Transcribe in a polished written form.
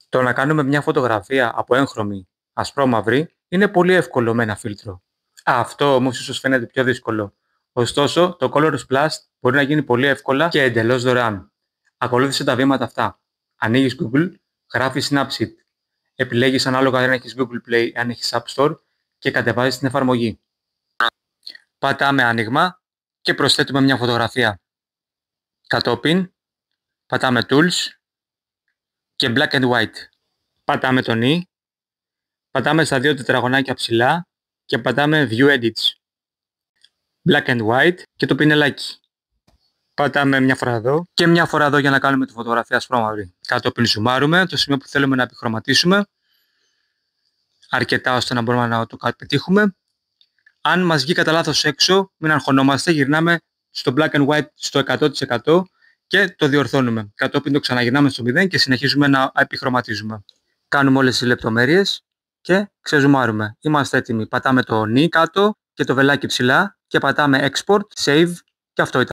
Το να κάνουμε μια φωτογραφία από έγχρωμη ασπρόμαυρη είναι πολύ εύκολο με ένα φίλτρο. Αυτό όμως ίσως φαίνεται πιο δύσκολο. Ωστόσο, το Colors Plus μπορεί να γίνει πολύ εύκολα και εντελώς δωρεάν. Ακολούθησε τα βήματα αυτά. Ανοίγεις Google, γράφεις Snapseed. Επιλέγεις ανάλογα αν έχεις Google Play, αν έχεις App Store και κατεβάζεις την εφαρμογή. Πατάμε άνοιγμα και προσθέτουμε μια φωτογραφία. Κατόπιν, πατάμε Tools και Black and White. Πατάμε τον «i», πατάμε στα δύο τετραγωνάκια ψηλά και πατάμε View Edits. Black and White και το πινελάκι. Πατάμε μια φορά εδώ και μια φορά εδώ για να κάνουμε τη φωτογραφία ασπρόμαυρη. Κατόπιν ζουμάρουμε το σημείο που θέλουμε να επιχρωματίσουμε αρκετά ώστε να μπορούμε να το πετύχουμε. Αν μας βγει κατά λάθος έξω, μην αγχωνόμαστε, γυρνάμε στο Black and White στο 100% και το διορθώνουμε. Κατόπιν το ξαναγυρνάμε στο 0 και συνεχίζουμε να επιχρωματίζουμε. Κάνουμε όλες τις λεπτομέρειες και ξεζουμάρουμε. Είμαστε έτοιμοι. Πατάμε το «i» κάτω και το βελάκι ψηλά και πατάμε Export, Save και αυτό ήταν.